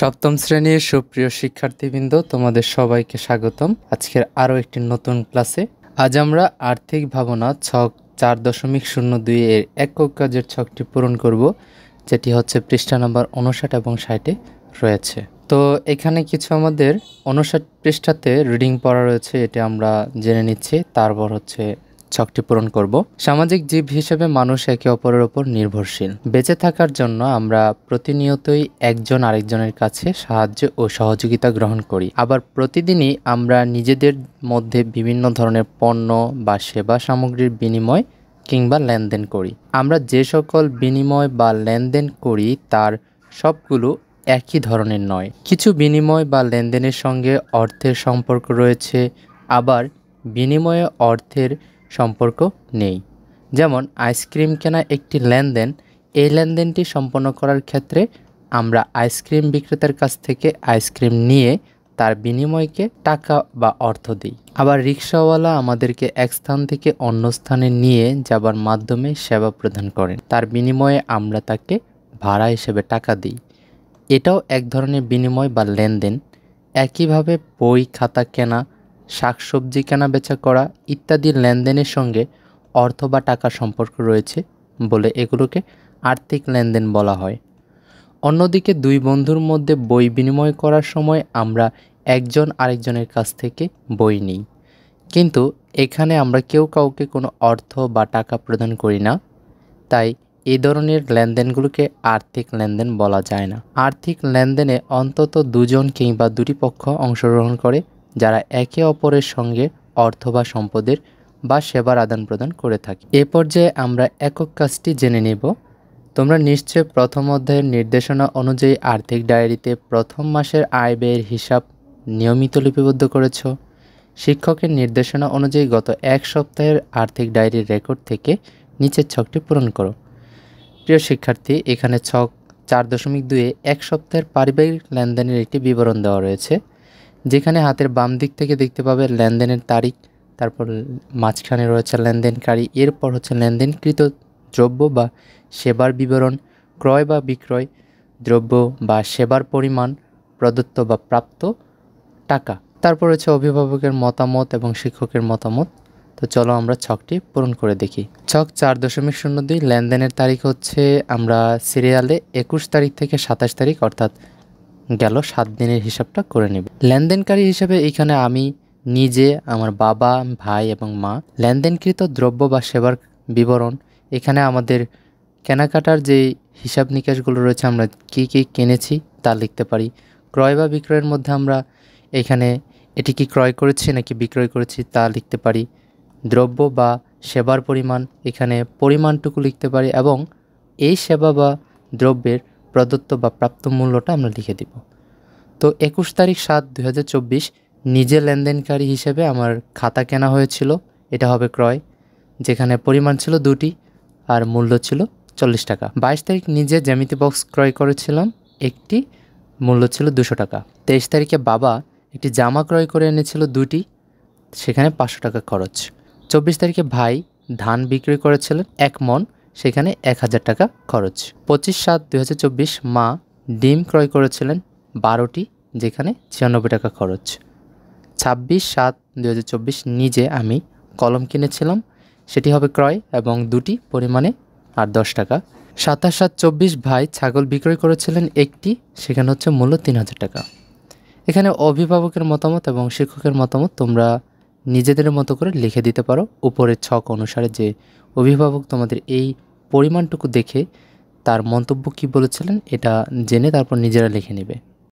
সপ্তম শ্রেণীর সুপ্রিয় শিক্ষার্থীবৃন্দ, তোমাদের সবাইকে স্বাগতম আজকের আরও একটি নতুন ক্লাসে। আজ আমরা আর্থিক ভাবনা ছক 4.02 এর একক কাজের ছকটি পূরণ করব, যেটি হচ্ছে পৃষ্ঠা নাম্বার 59 এবং 60-এ রয়েছে। তো এখানে কিছু আমাদের 59 পৃষ্ঠাতে রিডিং পড়া রয়েছে, এটা আমরা জেনে নিচ্ছি। তারপর হচ্ছে ছকটি পূরণ করব। সামাজিক জীব হিসেবে মানুষ একে অপরের উপর নির্ভরশীল। বেঁচে থাকার জন্য আমরা প্রতিনিয়তই একজন আরেকজনের কাছে সাহায্য ও সহযোগিতা গ্রহণ করি। আবার প্রতিদিনই আমরা নিজেদের মধ্যে বিভিন্ন ধরনের পণ্য বা সেবা সামগ্রীর বিনিময় কিংবা লেনদেন করি। আমরা যে সকল বিনিময় বা লেনদেন করি তার সবগুলো একই ধরনের নয়। কিছু বিনিময় বা লেনদেনের সঙ্গে অর্থের সম্পর্ক রয়েছে, আবার বিনিময়ে অর্থের সম্পর্ক নেই। যেমন আইসক্রিম কেনা একটি লেনদেন। এই লেনদেনটি সম্পন্ন করার ক্ষেত্রে আমরা আইসক্রিম বিক্রেতার কাছ থেকে আইসক্রিম নিয়ে তার বিনিময়কে টাকা বা অর্থ দিই। আবার রিকশাওয়ালা আমাদেরকে এক স্থান থেকে অন্য স্থানে নিয়ে যাবার মাধ্যমে সেবা প্রদান করেন, তার বিনিময়ে আমরা তাকে ভাড়া হিসেবে টাকা দিই। এটাও এক ধরনের বিনিময় বা লেনদেন। একইভাবে বই খাতা কেনা, শাকসবজি কেনা বেচা করা ইত্যাদি লেনদেনের সঙ্গে অর্থ বা টাকার সম্পর্ক রয়েছে বলে এগুলোকে আর্থিক লেনদেন বলা হয়। অন্যদিকে দুই বন্ধুর মধ্যে বই বিনিময় করার সময় আমরা একজন আরেকজনের কাছ থেকে বই নিই, কিন্তু এখানে আমরা কেউ কাউকে কোনো অর্থ বা টাকা প্রদান করি না, তাই এই ধরনের লেনদেনগুলোকে আর্থিক লেনদেন বলা যায় না। আর্থিক লেনদেনে অন্তত দুজন কিংবা দুটি পক্ষ অংশগ্রহণ করে, যারা একে অপরের সঙ্গে অর্থ বা সম্পদের বা সেবার আদান প্রদান করে থাকে। এ পর্যায়ে আমরা একক কাজটি জেনে নেব। তোমরা নিশ্চয় প্রথম অধ্যায়ের নির্দেশনা অনুযায়ী আর্থিক ডায়েরিতে প্রথম মাসের আয় ব্যয়ের হিসাব নিয়মিত লিপিবদ্ধ করেছ। শিক্ষকের নির্দেশনা অনুযায়ী গত এক সপ্তাহের আর্থিক ডায়েরির রেকর্ড থেকে নিচের ছকটি পূরণ করো। প্রিয় শিক্ষার্থী, এখানে ছক 4.2-এ এক সপ্তাহের পারিবারিক লেনদেনের একটি বিবরণ দেওয়া রয়েছে, যেখানে হাতের বাম দিক থেকে দেখতে পাবে লেনদেনের তারিখ, তারপর মাঝখানে রয়েছে লেনদেনকারী, এরপর হচ্ছে লেনদেনকৃত দ্রব্য বা সেবার বিবরণ, ক্রয় বা বিক্রয়, দ্রব্য বা সেবার পরিমাণ, প্রদত্ত বা প্রাপ্ত টাকা। তারপর হচ্ছে অভিভাবকের মতামত এবং শিক্ষকের মতামত। তো চলো আমরা ছকটি পূরণ করে দেখি। ছক 4.02 লেনদেনের তারিখ হচ্ছে আমরা সিরিয়ালে 21 তারিখ থেকে 27 তারিখ অর্থাৎ গেল 7 দিনের হিসাবটা করে নেব। লেনদেনকারী হিসেবে এখানে আমি নিজে, আমার বাবা, ভাই এবং মা। লেনদেনকৃত দ্রব্য বা সেবার বিবরণ, এখানে আমাদের কেনাকাটার যে হিসাব নিকাশগুলো রয়েছে, আমরা কি কি কিনেছি তা লিখতে পারি। ক্রয় বা বিক্রয়ের মধ্যে আমরা এখানে এটি কি ক্রয় করেছি নাকি বিক্রয় করেছি তা লিখতে পারি। দ্রব্য বা সেবার পরিমাণ, এখানে পরিমাণটুকু লিখতে পারি এবং এই সেবা বা দ্রব্যের প্রদত্ত বা প্রাপ্ত মূল্যটা আমরা লিখে দিব। তো 21 তারিখ 7/2024 নিজে লেনদেনকারী হিসেবে আমার খাতা কেনা হয়েছিল, এটা হবে ক্রয়, যেখানে পরিমাণ ছিল 2টি আর মূল্য ছিল 40 টাকা। 22 তারিখ নিজে জ্যামিতি বক্স ক্রয় করেছিলাম, একটি, মূল্য ছিল 200 টাকা। 23 তারিখে বাবা একটি জামা ক্রয় করে এনেছিল 2টি, সেখানে 500 টাকা খরচ। 24 তারিখে ভাই ধান বিক্রি করেছিলেন 1 মণ, সেখানে 1000 টাকা খরচ। 25/7/2024 মা ডিম ক্রয় করেছিলেন 12টি, যেখানে 96 টাকা খরচ। 26/7/2024 নিজে আমি কলম কিনেছিলাম, সেটি হবে ক্রয় এবং 2টি, পরিমাণে আর 10 টাকা। 27/7/24 ভাই ছাগল বিক্রয় করেছিলেন 1টি, সেখানে হচ্ছে মূল্য 3000 টাকা। এখানে অভিভাবকের মতামত এবং শিক্ষকের মতামত তোমরা নিজেদের মতো করে লিখে দিতে পারো উপরের ছক অনুসারে, যে অভিভাবক তোমাদের এই পরিমাণটুকু দেখে তার মন্তব্য কী বলেছিলেন এটা জেনে তারপর নিজেরা লিখে নেবে।